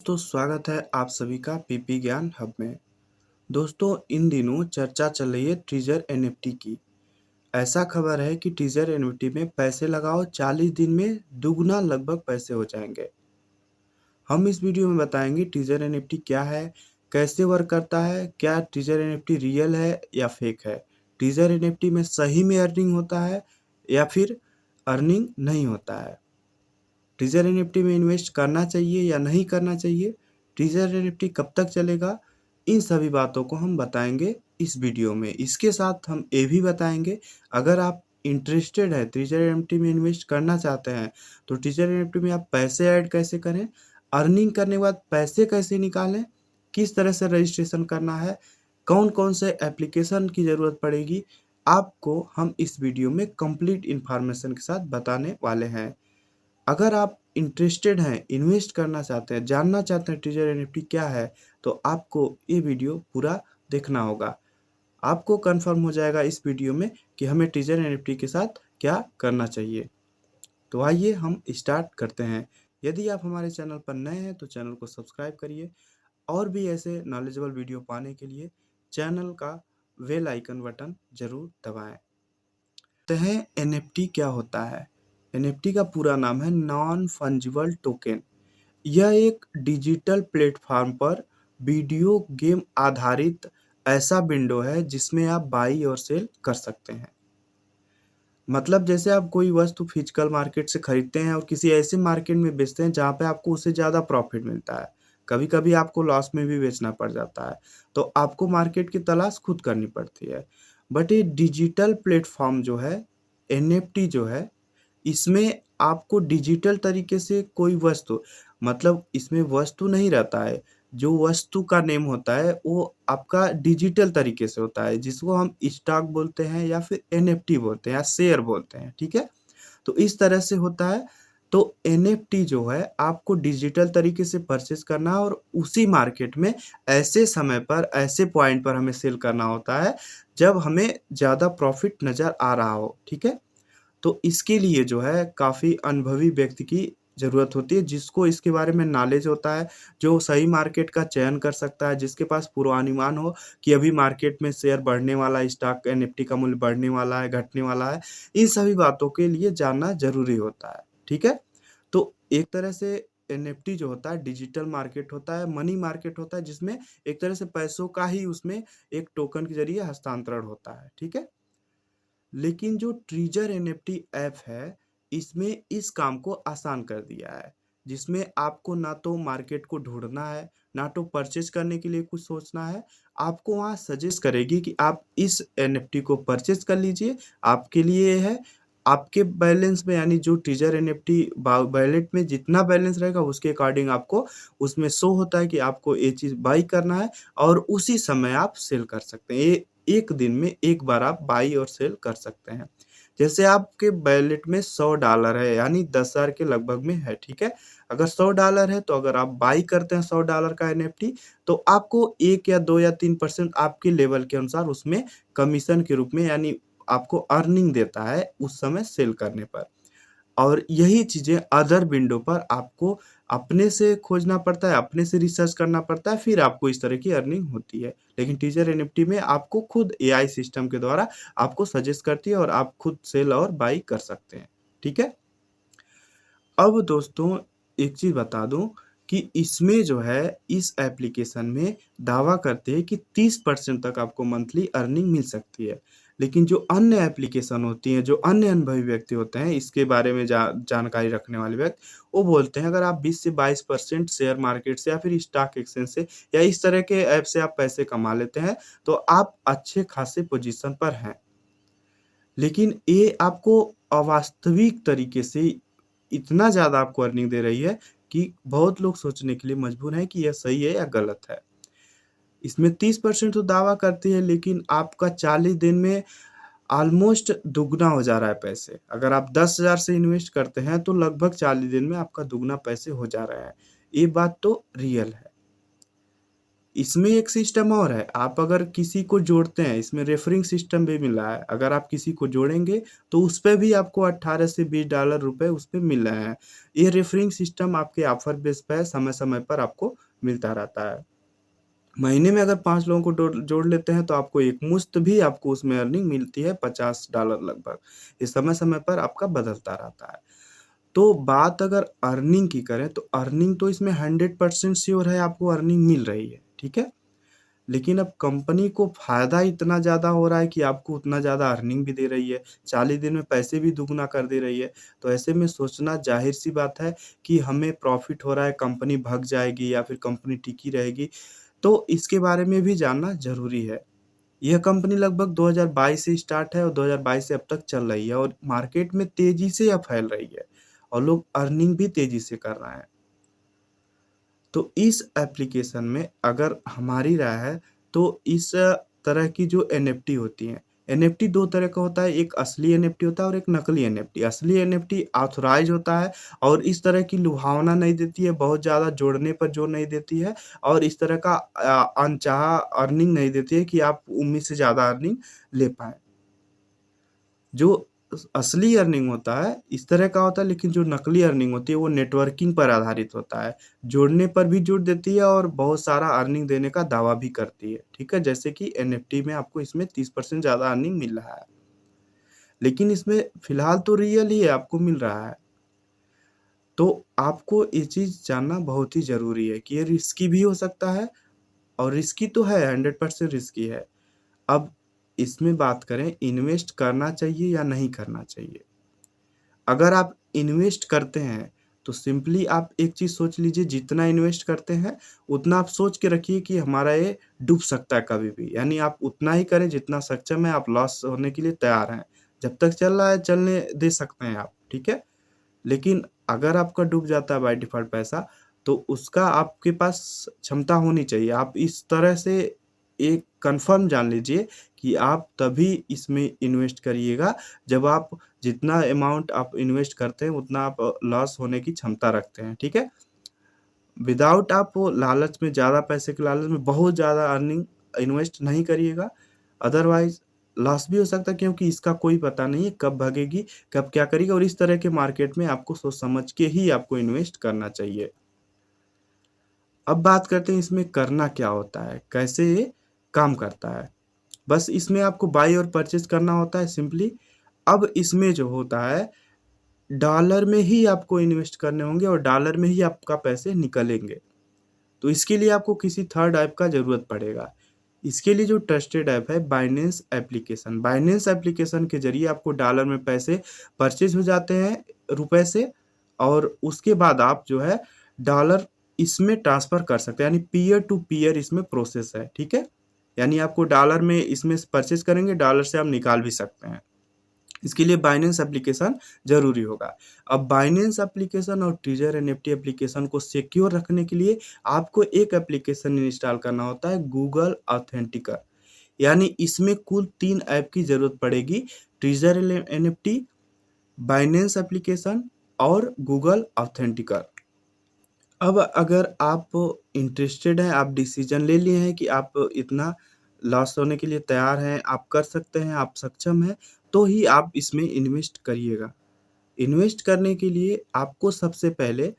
दोस्तों स्वागत है आप सभी का पीपी ज्ञान हब में। दोस्तों इन दिनों चर्चा चल रही है टीजर एनएफटी की। ऐसा खबर है कि टीजर एनएफटी में पैसे लगाओ 40 दिन में दुगना लगभग पैसे हो जाएंगे। हम इस वीडियो में बताएंगे टीजर एनएफटी क्या है, कैसे वर्क करता है, क्या टीजर एनएफटी रियल है या फेक है, टीजर एनएफटी में सही में अर्निंग होता है या फिर अर्निंग नहीं होता है, टीजर एनएफटी में इन्वेस्ट करना चाहिए या नहीं करना चाहिए, टीजर एनएफटी कब तक चलेगा, इन सभी बातों को हम बताएंगे इस वीडियो में। इसके साथ हम ये भी बताएंगे अगर आप इंटरेस्टेड है टीजर एनएफटी में इन्वेस्ट करना चाहते हैं तो टीजर एनएफटी में आप पैसे ऐड कैसे करें, अर्निंग करने के बाद पैसे कैसे निकालें, किस तरह से रजिस्ट्रेशन करना है, कौन कौन से एप्लीकेशन की ज़रूरत पड़ेगी, आपको हम इस वीडियो में कंप्लीट इन्फॉर्मेशन के साथ बताने वाले हैं। अगर आप इंटरेस्टेड हैं, इन्वेस्ट करना चाहते हैं, जानना चाहते हैं टीजर एनएफटी क्या है, तो आपको ये वीडियो पूरा देखना होगा। आपको कंफर्म हो जाएगा इस वीडियो में कि हमें टीजर एनएफटी के साथ क्या करना चाहिए। तो आइए हम स्टार्ट करते हैं। यदि आप हमारे चैनल पर नए हैं तो चैनल को सब्सक्राइब करिए और भी ऐसे नॉलेजेबल वीडियो पाने के लिए चैनल का बेल आइकन बटन जरूर दबाएं। तो है एनएफटी क्या होता है। एनएफटी का पूरा नाम है नॉन फंजिबल टोकन। यह एक डिजिटल प्लेटफॉर्म पर वीडियो गेम आधारित ऐसा विंडो है जिसमें आप बाई और सेल कर सकते हैं। मतलब जैसे आप कोई वस्तु फिजिकल मार्केट से खरीदते हैं और किसी ऐसे मार्केट में बेचते हैं जहाँ पे आपको उससे ज़्यादा प्रॉफिट मिलता है, कभी कभी आपको लॉस में भी बेचना पड़ जाता है, तो आपको मार्केट की तलाश खुद करनी पड़ती है। बट ये डिजिटल प्लेटफॉर्म जो है, एनएफटी जो है, इसमें आपको डिजिटल तरीके से कोई वस्तु, मतलब इसमें वस्तु नहीं रहता है, जो वस्तु का नेम होता है वो आपका डिजिटल तरीके से होता है, जिसको हम स्टॉक बोलते हैं या फिर एनएफटी बोलते हैं या शेयर बोलते हैं। ठीक है, तो इस तरह से होता है। तो एनएफटी जो है आपको डिजिटल तरीके से परचेज करना है और उसी मार्केट में ऐसे समय पर ऐसे पॉइंट पर हमें सेल करना होता है जब हमें ज़्यादा प्रॉफिट नज़र आ रहा हो। ठीक है, तो इसके लिए जो है काफ़ी अनुभवी व्यक्ति की ज़रूरत होती है, जिसको इसके बारे में नॉलेज होता है, जो सही मार्केट का चयन कर सकता है, जिसके पास पूर्वानुमान हो कि अभी मार्केट में शेयर बढ़ने वाला है, स्टॉक एनएफटी का मूल्य बढ़ने वाला है, घटने वाला है। इन सभी बातों के लिए जानना ज़रूरी होता है। ठीक है, तो एक तरह से एनएफटी जो होता है डिजिटल मार्केट होता है, मनी मार्केट होता है, जिसमें एक तरह से पैसों का ही उसमें एक टोकन के ज़रिए हस्तांतरण होता है। ठीक है, लेकिन जो ट्रिजर एनएफटी ऐप है, इसमें इस काम को आसान कर दिया है, जिसमें आपको ना तो मार्केट को ढूंढना है, ना तो परचेज करने के लिए कुछ सोचना है। आपको वहाँ सजेस्ट करेगी कि आप इस एनएफटी को परचेज कर लीजिए, आपके लिए ये है। आपके बैलेंस में, यानी जो ट्रिजर एनएफटी वॉलेट में जितना बैलेंस रहेगा उसके अकॉर्डिंग आपको उसमें शो होता है कि आपको ये चीज़ बाई करना है और उसी समय आप सेल कर सकते हैं। ये एक दिन में एक बार आप बाई और सेल कर सकते हैं। जैसे आपके वॉलेट में $100 है, यानी 10,000 के लगभग में है। ठीक है, अगर $100 है तो अगर आप बाई करते हैं $100 का एनएफटी, तो आपको 1 या 2 या 3% आपके लेवल के अनुसार उसमें कमीशन के रूप में, यानी आपको अर्निंग देता है उस समय सेल करने पर। और यही चीज़ें अदर विंडो पर आपको अपने से खोजना पड़ता है, अपने से रिसर्च करना पड़ता है, फिर आपको इस तरह की अर्निंग होती है। लेकिन टीजर एनएफटी में आपको खुद एआई सिस्टम के द्वारा आपको सजेस्ट करती है और आप खुद सेल और बाई कर सकते हैं। ठीक है, अब दोस्तों एक चीज़ बता दूं कि इसमें जो है, इस एप्लीकेशन में दावा करते हैं कि 30% तक आपको मंथली अर्निंग मिल सकती है। लेकिन जो अन्य एप्लीकेशन होती हैं, जो अन्य अनुभवी व्यक्ति होते हैं, इसके बारे में जानकारी रखने वाले व्यक्ति, वो बोलते हैं अगर आप 20 से 22% शेयर मार्केट से या फिर स्टॉक एक्सचेंज से या इस तरह के ऐप से आप पैसे कमा लेते हैं तो आप अच्छे खासे पोजीशन पर हैं। लेकिन ये आपको अवास्तविक तरीके से इतना ज़्यादा आपको अर्निंग दे रही है कि बहुत लोग सोचने के लिए मजबूर हैं कि यह सही है या गलत है। इसमें 30% तो दावा करती है, लेकिन आपका 40 दिन में ऑलमोस्ट दुगना हो जा रहा है पैसे। अगर आप 10,000 से इन्वेस्ट करते हैं तो लगभग 40 दिन में आपका दुगना पैसे हो जा रहा है। ये बात तो रियल है। इसमें एक सिस्टम और है, आप अगर किसी को जोड़ते हैं, इसमें रेफरिंग सिस्टम भी मिल रहा है। अगर आप किसी को जोड़ेंगे तो उस पे भी आपको 18 से $20 रुपए उस पे मिल रहे हैं। ये रेफरिंग सिस्टम आपके ऑफर बेस पे समय-समय पर आपको मिलता रहता है। महीने में अगर 5 लोगों को जोड़ जोड़ लेते हैं तो आपको एक मुश्त भी आपको उसमें अर्निंग मिलती है $50 लगभग। ये समय-समय पर आपका बदलता रहता है। तो बात अगर अर्निंग की करें तो अर्निंग तो इसमें 100% श्योर है, आपको अर्निंग मिल रही है, ठीक है? लेकिन अब कंपनी को फ़ायदा इतना ज़्यादा हो रहा है कि आपको उतना ज़्यादा अर्निंग भी दे रही है, 40 दिन में पैसे भी दुगना कर दे रही है। तो ऐसे में सोचना ज़ाहिर-सी बात है कि हमें प्रॉफ़िट हो रहा है, कंपनी भग जाएगी या फिर कंपनी टिकी रहेगी, तो इसके बारे में भी जानना ज़रूरी है। यह कंपनी लगभग 2022 से स्टार्ट है और 2022 से अब तक चल रही है और मार्केट में तेज़ी से यह फैल रही है और लोग अर्निंग भी तेज़ी से कर रहे हैं। तो इस एप्लीकेशन में अगर हमारी राय है तो इस तरह की जो एनएफटी होती हैं, एनएफटी 2 तरह का होता है, एक असली एनएफटी होता है और एक नकली एनएफटी। असली एनएफटी ऑथराइज़ होता है और इस तरह की लुभावना नहीं देती है, बहुत ज़्यादा जोड़ने पर जोर नहीं देती है और इस तरह का अनचाहा अर्निंग नहीं देती है कि आप उम्मीद से ज़्यादा अर्निंग ले पाएँ। जो असली अर्निंग होता है, इस तरह का होता है, लेकिन जो नकली अर्निंग होती है, वो नेटवर्किंग पर आधारित होता है। जोड़ने पर भी जोड़ देती है और बहुत सारा अर्निंग देने का दावा भी करती है, ठीक है? जैसे कि एनएफटी में आपको इसमें 30% ज़्यादा अर्निंग मिल रहा है। लेकिन इसमें फ़िलहाल तो रियल ही है, आपको मिल रहा है। तो आपको ये चीज़ जानना बहुत ही ज़रूरी है कि ये रिस्की भी हो सकता है और रिस्की तो है, 100% रिस्की है। अब इसमें बात करें इन्वेस्ट करना चाहिए या नहीं करना चाहिए? अगर आप इन्वेस्ट करते हैं, तो सिंपली आप एक चीज़ सोच लीजिए, जितना इन्वेस्ट करते हैं, उतना आप सोच के रखिए कि हमारा ये डूब सकता है कभी भी। यानी आप उतना ही करें जितना सक्षम है, आप लॉस होने के लिए तैयार हैं। जब तक चल रहा है, चलने दे सकते हैं आप, ठीक है? लेकिन अगर आपका डूब जाता है बाय डिफ़ॉल्ट पैसा, तो उसका आपके पास क्षमता होनी चाहिए। आप इस तरह से एक कन्फर्म जान लीजिए कि आप तभी इसमें इन्वेस्ट करिएगा, जब आप जितना अमाउंट आप इन्वेस्ट करते हैं, उतना आप लॉस होने की क्षमता रखते हैं, ठीक है? विदाउट आप वो लालच में, ज़्यादा पैसे के लालच में बहुत ज़्यादा अर्निंग इन्वेस्ट नहीं करिएगा, अदरवाइज़ लॉस भी हो सकता है, क्योंकि इसका कोई पता नहीं है कब भागेगी, कब क्या करेगी और इस तरह के मार्केट में आपको सोच समझ के ही आपको इन्वेस्ट करना चाहिए। अब बात करते हैं इसमें करना क्या होता है, कैसे ये काम करता है। बस इसमें आपको बाय और परचेज़ करना होता है सिंपली। अब इसमें जो होता है, डॉलर में ही आपको इन्वेस्ट करने होंगे और डॉलर में ही आपका पैसे निकलेंगे। तो इसके लिए आपको किसी थर्ड ऐप का ज़रूरत पड़ेगा। इसके लिए जो ट्रस्टेड ऐप है, बाइनेंस एप्लीकेशन। बाइनेंस एप्लीकेशन के ज़रिए आपको डॉलर में पैसे परचेज़ हो जाते हैं रुपए से और उसके बाद आप जो है डॉलर इसमें ट्रांसफ़र कर सकते हैं, यानी पीयर टू पीयर इसमें प्रोसेस है, ठीक है? यानी आपको डॉलर में इसमें से परचेज़ करेंगे, डॉलर से आप निकाल भी सकते हैं। इसके लिए बाइनेंस एप्लीकेशन ज़रूरी होगा। अब बाइनेंस एप्लीकेशन और ट्रेज़र एनएफटी एप्लीकेशन को सिक्योर रखने के लिए आपको एक एप्लीकेशन इंस्टॉल करना होता है, गूगल ऑथेंटिकर। यानी इसमें कुल 3 ऐप की ज़रूरत पड़ेगी, ट्रेज़र एनएफटी, बाइनेंस एप्लीकेशन और गूगल ऑथेंटिकर। अब अगर आप इंटरेस्टेड हैं, आप डिसीज़न ले लिए हैं कि आप इतना लॉस होने के लिए तैयार हैं, आप कर सकते हैं, आप सक्षम हैं, तो ही आप इसमें इन्वेस्ट करिएगा। इन्वेस्ट करने के लिए आपको सबसे पहले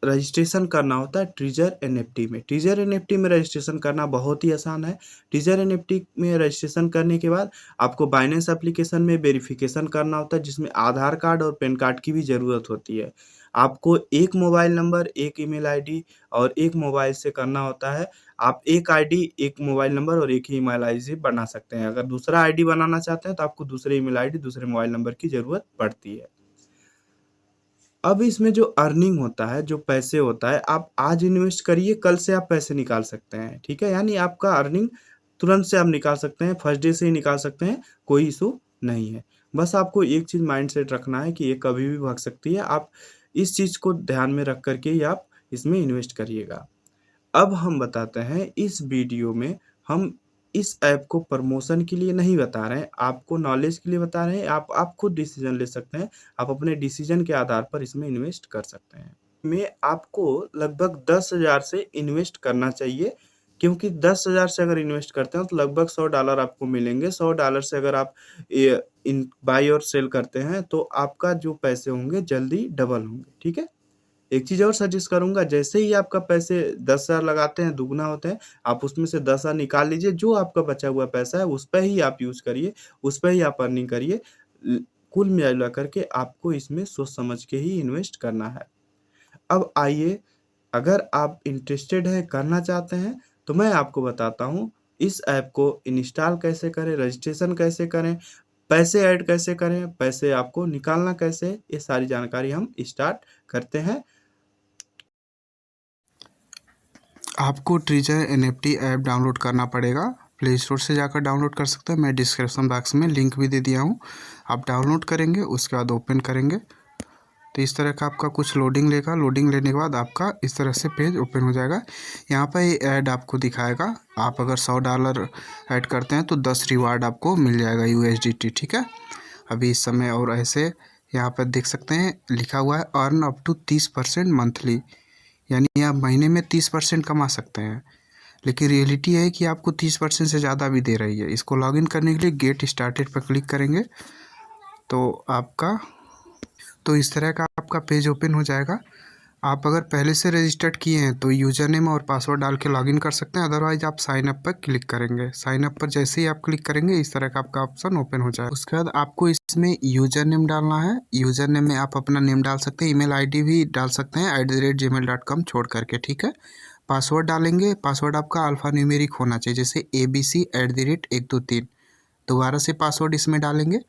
रजिस्ट्रेशन करना होता है ट्रेज़र एनएफटी में। ट्रेज़र एनएफटी में रजिस्ट्रेशन करना बहुत ही आसान है। ट्रेज़र एनएफटी में रजिस्ट्रेशन करने के बाद आपको बाइनेंस एप्लीकेशन में वेरिफ़िकेशन करना होता है, जिसमें आधार कार्ड और पैन कार्ड की भी ज़रूरत होती है। आपको एक मोबाइल नंबर, एक ईमेल आईडी और एक मोबाइल से करना होता है। आप एक आईडी, एक मोबाइल नंबर और एक ही ईमेल आईडी से बना सकते हैं। अगर दूसरा आईडी बनाना चाहते हैं, तो आपको दूसरे ईमेल आईडी, दूसरे मोबाइल नंबर की ज़रूरत पड़ती है। अब इसमें जो अर्निंग होता है, जो पैसे होता है, आप आज इन्वेस्ट करिए, कल से आप पैसे निकाल सकते हैं, ठीक है? यानी आपका अर्निंग तुरंत से आप निकाल सकते हैं, फर्स्ट डे से ही निकाल सकते हैं, कोई इश्यू नहीं है। बस आपको एक चीज़ माइंडसेट रखना है कि ये कभी भी भाग सकती है, आप इस चीज़ को ध्यान में रख कर के ही आप इसमें इन्वेस्ट करिएगा। अब हम बताते हैं इस वीडियो में, हम इस ऐप को प्रमोशन के लिए नहीं बता रहे हैं, आपको नॉलेज के लिए बता रहे हैं। आप खुद डिसीज़न ले सकते हैं। आप अपने डिसीज़न के आधार पर इसमें इन्वेस्ट कर सकते हैं। में आपको लगभग 10,000 से इन्वेस्ट करना चाहिए, क्योंकि 10,000 से अगर इन्वेस्ट करते हैं तो लगभग $100 आपको मिलेंगे। $100 से अगर आप ये इन बाय और सेल करते हैं तो आपका जो पैसे होंगे जल्दी डबल होंगे, ठीक है? एक चीज़ और सजेस्ट करूँगा, जैसे ही आपका पैसे 10,000 लगाते हैं, दुगना होते हैं, आप उसमें से 10,000 निकाल लीजिए, जो आपका बचा हुआ पैसा है उस पे ही आप यूज़ करिए, उस पे ही आप अर्निंग करिए। ल कुल मिला कर के आपको इसमें सोच समझ के ही इन्वेस्ट करना है। अब आइए, अगर आप इंटरेस्टेड हैं, करना चाहते हैं, तो मैं आपको बताता हूँ, इस ऐप को इंस्टॉल कैसे करें, रजिस्ट्रेशन कैसे करें, पैसे ऐड कैसे करें, पैसे आपको निकालना कैसे है, ये सारी जानकारी हम स्टार्ट करते हैं। आपको ट्रिजर एनएफटी ऐप डाउनलोड करना पड़ेगा। प्ले स्टोर से जाकर डाउनलोड कर सकते हैं, मैं डिस्क्रिप्शन बॉक्स में लिंक भी दे दिया हूँ। आप डाउनलोड करेंगे, उसके बाद ओपन करेंगे तो इस तरह का आपका कुछ लोडिंग लेगा। लोडिंग लेने के बाद आपका इस तरह से पेज ओपन हो जाएगा। यहाँ पर ये ऐड आपको दिखाएगा। आप अगर $100 ऐड करते हैं तो 10 रिवार्ड आपको मिल जाएगा USDT, ठीक है। अभी इस समय और ऐसे यहाँ पर देख सकते हैं लिखा हुआ है अर्न अप टू 30% मंथली, यानी आप महीने में 30% कमा सकते हैं। लेकिन रियलिटी है कि आपको 30% से ज़्यादा भी दे रही है। इसको लॉगिन करने के लिए गेट स्टार्टेड पर क्लिक करेंगे तो इस तरह का आपका पेज ओपन हो जाएगा। आप अगर पहले से रजिस्टर्ड किए हैं तो यूज़र नेम और पासवर्ड डाल के लॉगिन कर सकते हैं, अदरवाइज आप साइन अप पर क्लिक करेंगे। साइन अप पर जैसे ही आप क्लिक करेंगे इस तरह का आपका ऑप्शन ओपन हो जाएगा। उसके बाद आपको इसमें यूज़र नेम डालना है। यूज़र नेम में आप अपना नेम डाल सकते हैं, ईमेल आईडी भी डाल सकते हैं @gmail.com छोड़ करके, ठीक है। पासवर्ड डालेंगे, पासवर्ड आपका अल्फ़ा न्यूमेरिक होना चाहिए, जैसे ABC@123। दोबारा से पासवर्ड इसमें डालेंगे।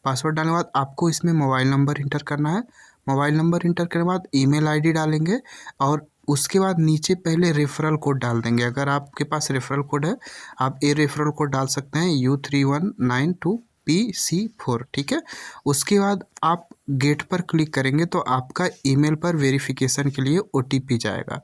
पासवर्ड डालने के बाद आपको इसमें मोबाइल नंबर इंटर करना है। मोबाइल नंबर इंटर करने के बाद ईमेल आईडी डालेंगे और उसके बाद नीचे पहले रेफरल कोड डाल देंगे। अगर आपके पास रेफरल कोड है, आप ये रेफरल कोड डाल सकते हैं U3192PC4, ठीक है। उसके बाद आप गेट पर क्लिक करेंगे तो आपका ईमेल पर वेरिफिकेशन के लिए OTP जाएगा।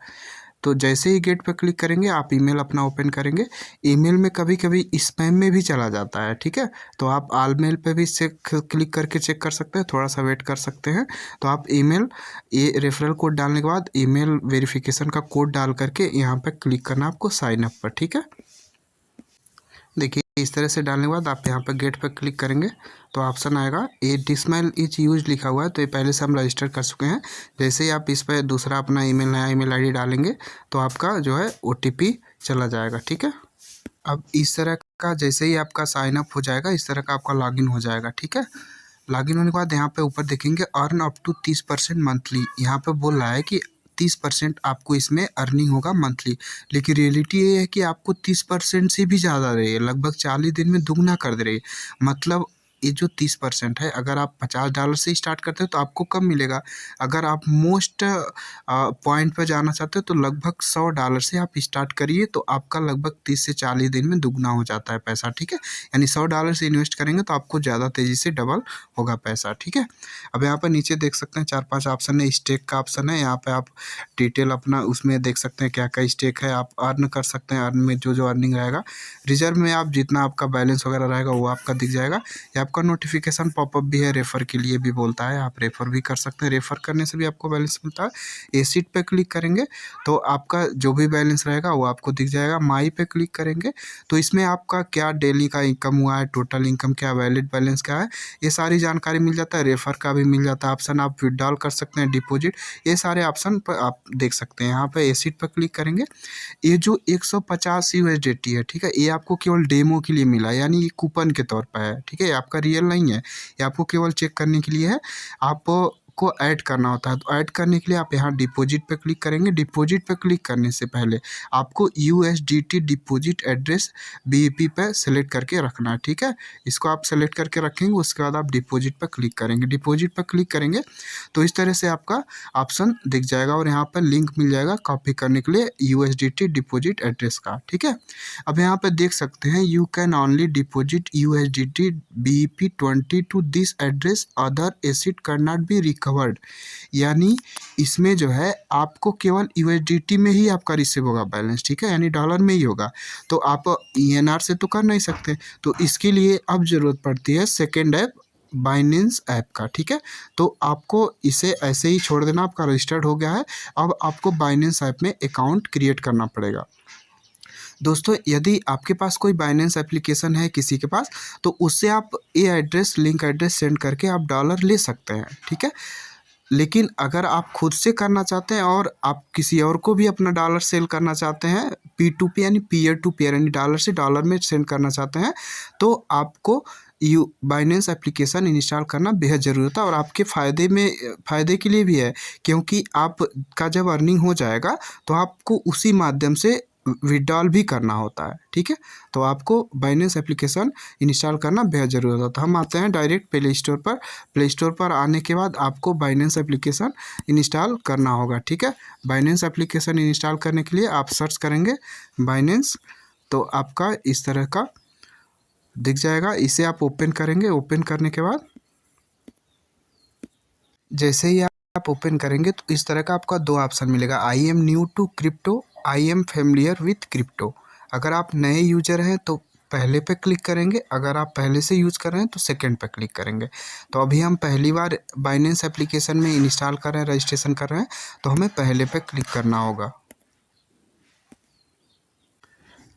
तो जैसे ही गेट पर क्लिक करेंगे आप ईमेल अपना ओपन करेंगे। ईमेल में कभी कभी स्पैम में भी चला जाता है, ठीक है। तो आप ऑल मेल पे भी क्लिक करके चेक कर सकते हैं, थोड़ा सा वेट कर सकते हैं। तो आप ईमेल ये रेफरल कोड डालने के बाद ईमेल वेरिफिकेशन का कोड डाल करके यहाँ पर क्लिक करना आपको साइन अप पर, ठीक है। देखिए इस तरह से डालने के बाद आप यहाँ पर गेट पर क्लिक करेंगे तो ऑप्शन आएगा ये डिसमेल इज यूज लिखा हुआ है, तो ये पहले से हम रजिस्टर कर चुके हैं। जैसे ही आप इस पर दूसरा अपना ईमेल नया ईमेल आईडी डालेंगे तो आपका जो है OTP चला जाएगा, ठीक है। अब इस तरह का जैसे ही आपका साइन अप हो जाएगा इस तरह का आपका लॉगिन हो जाएगा, ठीक है। लॉगिन होने के बाद यहाँ पे ऊपर देखेंगे अर्न अप टू 30% मंथली। यहाँ पे बोल रहा है कि 30% आपको इसमें अर्निंग होगा मंथली, लेकिन रियलिटी ये है कि आपको 30% से भी ज़्यादा रही है, लगभग 40 दिन में दुगना कर दे रही है। मतलब ये जो 30% है, अगर आप $50 से स्टार्ट करते हो तो आपको कम मिलेगा। अगर आप मोस्ट पॉइंट पर जाना चाहते हो तो लगभग $100 से आप स्टार्ट करिए तो आपका लगभग 30 से 40 दिन में दुगना हो जाता है पैसा, ठीक है। यानी $100 से इन्वेस्ट करेंगे तो आपको ज़्यादा तेज़ी से डबल होगा पैसा, ठीक है। अब यहाँ पर नीचे देख सकते हैं 4-5 ऑप्शन है। स्टेक का ऑप्शन है, यहाँ पे आप डिटेल अपना उसमें देख सकते हैं क्या क्या स्टेक है। आप अर्न कर सकते हैं, अर्न में जो अर्निंग रहेगा। रिजर्व में आप जितना आपका बैलेंस वगैरह रहेगा वो आपका दिख जाएगा। या आपका नोटिफिकेशन पॉपअप भी है, रेफ़र के लिए भी बोलता है, आप रेफ़र भी कर सकते हैं। रेफ़र करने से भी आपको बैलेंस मिलता है। एसिड पे क्लिक करेंगे तो आपका जो भी बैलेंस रहेगा वो आपको दिख जाएगा। माई पे क्लिक करेंगे तो इसमें आपका क्या डेली का इनकम हुआ है, टोटल इनकम क्या, वैलिड बैलेंस क्या है, ये सारी जानकारी मिल जाता है। रेफ़र का भी मिल जाता है ऑप्शन, आप विड्रॉल कर सकते हैं, डिपॉजिट, ये सारे ऑप्शन पर आप देख सकते हैं। यहाँ पे एसिड पर क्लिक करेंगे। ये जो 150 USDT है, ठीक है, ये आपको केवल डेमो के लिए मिला है, यानी ये कूपन के तौर पर है, ठीक है। आपका रियल नहीं है, ये आपको केवल चेक करने के लिए है। आप को ऐड करना होता है, तो ऐड करने के लिए आप यहाँ डिपॉजिट पे क्लिक करेंगे। डिपॉजिट पे क्लिक करने से पहले आपको USDT डिपॉजिट एड्रेस BEP पे सेलेक्ट करके रखना है, ठीक है। इसको आप सेलेक्ट करके रखेंगे, उसके बाद आप डिपॉजिट पे क्लिक करेंगे। डिपॉजिट पे क्लिक करेंगे तो इस तरह से आपका ऑप्शन दिख जाएगा और यहाँ पर लिंक मिल जाएगा कॉपी करने के लिए USDT डिपॉजिट एड्रेस का, ठीक है। अब यहाँ पे देख सकते हैं you can only deposit USDT BEP 20 to this address, other asset can not be recovered. यानी इसमें जो है आपको केवल USDT में ही आपका रिसीव होगा बैलेंस, ठीक है, यानी डॉलर में ही होगा। तो आप ENR से तो कर नहीं सकते, तो इसके लिए अब ज़रूरत पड़ती है सेकेंड ऐप बाइनेंस ऐप का, ठीक है। तो आपको इसे ऐसे ही छोड़ देना, आपका रजिस्टर्ड हो गया है। अब आपको बाइनेंस ऐप में अकाउंट क्रिएट करना पड़ेगा। दोस्तों यदि आपके पास कोई बाइनेंस एप्लीकेशन है किसी के पास, तो उससे आप ये एड्रेस लिंक एड्रेस सेंड करके आप डॉलर ले सकते हैं, ठीक है। लेकिन अगर आप खुद से करना चाहते हैं और आप किसी और को भी अपना डॉलर सेल करना चाहते हैं, P2P यानी पीयर टू पीयर यानी डॉलर से डॉलर में सेंड करना चाहते हैं, तो आपको बाइनेंस एप्लीकेशन इंस्टॉल करना बेहद ज़रूरी होता है और आपके फ़ायदे के लिए भी है, क्योंकि आपका जब अर्निंग हो जाएगा तो आपको उसी माध्यम से विड्रॉल भी करना होता है, ठीक है। तो आपको बाइनेंस एप्लीकेशन इंस्टॉल करना बेहद ज़रूरी होता है। तो हम आते हैं डायरेक्ट प्ले स्टोर पर आने के बाद आपको बाइनेंस एप्लीकेशन इंस्टॉल करना होगा, ठीक है। बाइनेंस एप्लीकेशन इंस्टॉल करने के लिए आप सर्च करेंगे बाइनेंस, तो आपका इस तरह का दिख जाएगा। इसे आप ओपन करेंगे। ओपन करने के बाद जैसे ही आप ओपन करेंगे तो इस तरह का आपका दो ऑप्शन मिलेगा, I am new to crypto, I am familiar with crypto. अगर आप नए यूजर हैं तो पहले पे क्लिक करेंगे, अगर आप पहले से यूज़ कर रहे हैं तो सेकंड पे क्लिक करेंगे। तो अभी हम पहली बार बाइनेंस एप्लीकेशन में इंस्टॉल कर रहे हैं, रजिस्ट्रेशन कर रहे हैं, तो हमें पहले पे क्लिक करना होगा।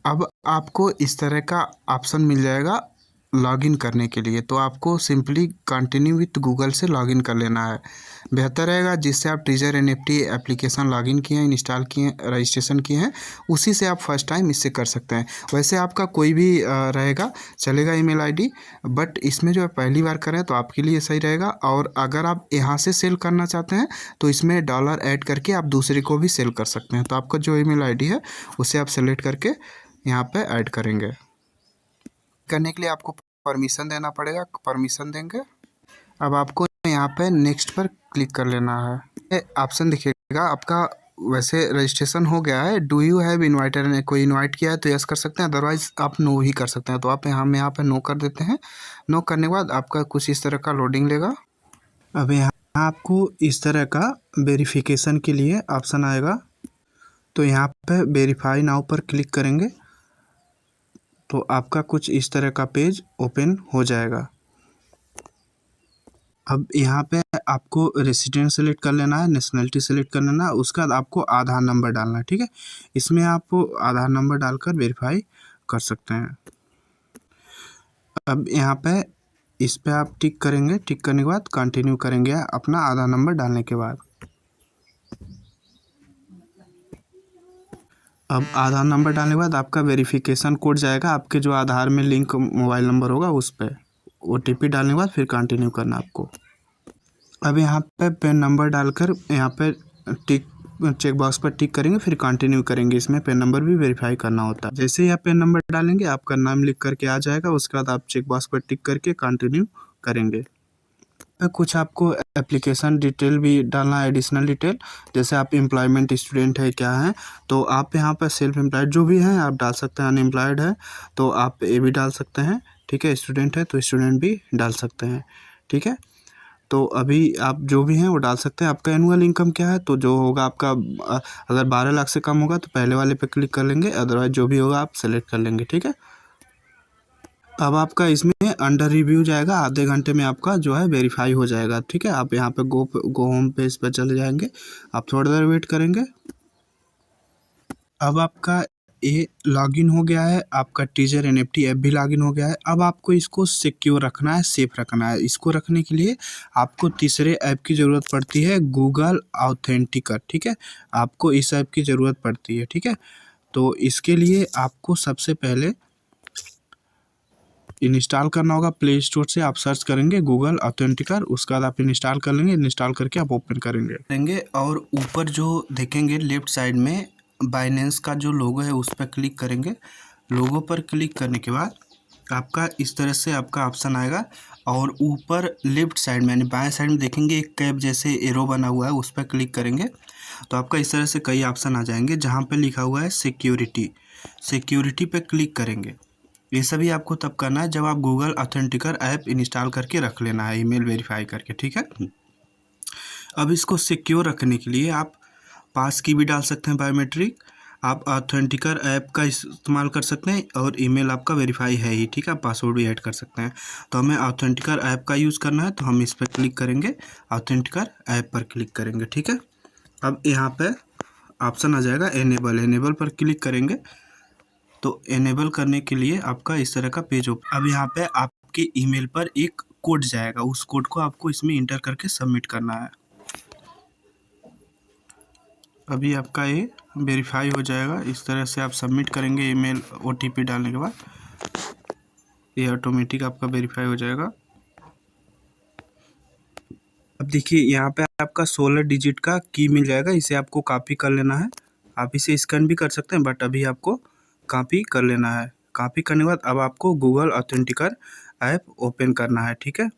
अब आपको इस तरह का ऑप्शन मिल जाएगा लॉगिन करने के लिए, तो आपको सिंपली कंटिन्यू विथ गूगल से लॉगिन कर लेना है, बेहतर रहेगा। जिससे आप ट्रेजर एनएफटी एप्लीकेशन लॉगिन किए हैं, इंस्टॉल किए हैं, रजिस्ट्रेशन किए हैं, उसी से आप फर्स्ट टाइम इससे कर सकते हैं। वैसे आपका कोई भी रहेगा चलेगा ईमेल आईडी, बट इसमें जो है पहली बार करें तो आपके लिए सही रहेगा। और अगर आप यहाँ से सेल करना चाहते हैं तो इसमें डॉलर ऐड करके आप दूसरे को भी सेल कर सकते हैं। तो आपका जो ईमेल आईडी है उसे आप सेलेक्ट करके यहाँ पे ऐड करेंगे। करने के लिए आपको परमिशन देना पड़ेगा, परमिशन देंगे। अब आपको यहाँ पे नेक्स्ट पर क्लिक कर लेना है। ये ऑप्शन दिखेगा आपका, वैसे रजिस्ट्रेशन हो गया है, डू यू हैव इन्वाइटेड, ने कोई इनवाइट किया है तो यस कर सकते हैं, अदरवाइज आप नो ही कर सकते हैं। तो आप हम यहाँ पे नो कर देते हैं। नो करने के बाद आपका कुछ इस तरह का लोडिंग लेगा। अब यहाँ आपको इस तरह का वेरिफिकेशन के लिए ऑप्शन आएगा, तो यहाँ पे वेरीफाई नाउ पर क्लिक करेंगे तो आपका कुछ इस तरह का पेज ओपन हो जाएगा। अब यहाँ पे आपको रेसिडेंट सेलेक्ट कर लेना है, नेशनलिटी सेलेक्ट कर लेना है, उसके बाद आपको आधार नंबर डालना है, ठीक है। इसमें आप आधार नंबर डालकर वेरीफाई कर सकते हैं। अब यहाँ पे इस पे आप टिक करेंगे, टिक करने के बाद कंटिन्यू करेंगे अपना आधार नंबर डालने के बाद। अब आधार नंबर डालने के बाद आपका वेरिफिकेशन कोड जाएगा, आपके जो आधार में लिंक मोबाइल नंबर होगा उस पर OTP डालने के बाद फिर कंटिन्यू करना आपको। अब यहाँ पे पैन नंबर डालकर यहाँ पे टिक चेक बॉक्स पर टिक करेंगे, फिर कंटिन्यू करेंगे। इसमें पैन नंबर भी वेरीफाई करना होता है। जैसे ही आप पैन नंबर डालेंगे आपका नाम लिख करके आ जाएगा, उसके बाद आप चेक बॉक्स पर टिक करके कंटिन्यू करेंगे। कुछ आपको एप्लीकेशन डिटेल भी डालना है, एडिशनल डिटेल, जैसे आप एम्प्लॉयमेंट स्टूडेंट है क्या है, तो आप यहाँ पर सेल्फ एम्प्लॉयड जो भी हैं आप डाल सकते हैं। अनएम्प्लॉयड है तो आप ये भी डाल सकते हैं, ठीक है। स्टूडेंट है तो स्टूडेंट भी डाल सकते हैं, ठीक है। तो अभी आप जो भी हैं वो डाल सकते हैं। आपका एनुअल इनकम क्या है, तो जो होगा आपका अगर 12 लाख से कम होगा तो पहले वाले पे क्लिक कर लेंगे, अदरवाइज जो भी होगा आप सेलेक्ट कर लेंगे, ठीक है। अब आपका इसमें अंडर रिव्यू जाएगा, आधे घंटे में आपका जो है वेरीफाई हो जाएगा, ठीक है। आप यहाँ पे गो होम पेज पे चले जाएंगे, आप थोड़ी देर वेट करेंगे। अब आपका ये लॉगिन हो गया है, आपका टीजर एनएफटी ऐप भी लॉगिन हो गया है। अब आपको इसको सिक्योर रखना है, सेफ रखना है। इसको रखने के लिए आपको तीसरे ऐप की ज़रूरत पड़ती है, गूगल ऑथेंटिकर, ठीक है। आपको इस ऐप की ज़रूरत पड़ती है, ठीक है। तो इसके लिए आपको सबसे पहले इंस्टॉल करना होगा। प्ले स्टोर से आप सर्च करेंगे गूगल ऑथेंटिकर, उसके बाद आप इंस्टॉल कर लेंगे। इंस्टॉल करके आप ओपन करेंगे और ऊपर जो देखेंगे लेफ्ट साइड में बाइनेंस का जो लोगो है उस पर क्लिक करेंगे। लोगो पर क्लिक करने के बाद आपका इस तरह से आपका ऑप्शन आएगा और ऊपर लेफ्ट साइड में यानी बाएं साइड में देखेंगे एक कैप जैसे एरो बना हुआ है, उस पर क्लिक करेंगे तो आपका इस तरह से कई ऑप्शन आ जाएंगे जहाँ पे लिखा हुआ है सिक्योरिटी पे क्लिक करेंगे। ये सभी आपको तब करना है जब आप गूगल ऑथेंटिकर ऐप इंस्टॉल करके रख लेना है, ईमेल वेरीफाई करके, ठीक है। अब इसको सिक्योर रखने के लिए आप पास की भी डाल सकते हैं, बायोमेट्रिक। आप ऑथेंटिकर ऐप का इस्तेमाल कर सकते हैं और ईमेल आपका वेरीफाई है ही, ठीक है। पासवर्ड भी ऐड कर सकते हैं। तो हमें ऑथेंटिकर ऐप का यूज़ करना है तो हम इस पर क्लिक करेंगे, ऑथेंटिकर ऐप पर क्लिक करेंगे, ठीक है। अब यहाँ पे ऑप्शन आ जाएगा एनेबल पर क्लिक करेंगे। तो इनेबल करने के लिए आपका इस तरह का पेज ओपन। अब यहाँ पे आपके ईमेल पर एक कोड जाएगा, उस कोड को आपको इसमें इंटर करके सबमिट करना है। अभी आपका ये वेरीफाई हो जाएगा। इस तरह से आप सबमिट करेंगे ईमेल OTP डालने के बाद, ये ऑटोमेटिक आपका वेरीफाई हो जाएगा। अब देखिए यहाँ पे आपका 16 डिजिट का की मिल जाएगा, इसे आपको कॉपी कर लेना है। आप इसे स्कैन भी कर सकते हैं, बट अभी आपको कॉपी कर लेना है। कॉपी करने के बाद अब आपको गूगल ऑथेंटिकर ऐप ओपन करना है, ठीक है।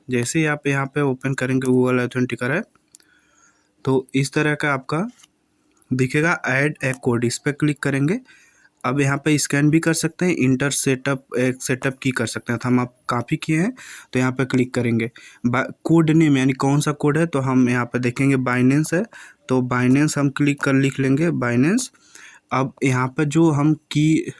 जैसे ही आप यहाँ पे ओपन करेंगे गूगल ऑथेंटिकर ऐप, तो इस तरह का आपका दिखेगा ऐड ए कोड, इस पर क्लिक करेंगे। अब यहाँ पे स्कैन भी कर सकते हैं, इंटर सेटअप की कर सकते हैं। तो हम आप कॉपी किए हैं तो यहाँ पे क्लिक करेंगे। कोड नेम यानी कौन सा कोड है, तो हम यहाँ पे देखेंगे बाइनेंस है, तो बाइनेंस हम लिख लेंगे बाइनेंस। अब यहाँ पर जो हम की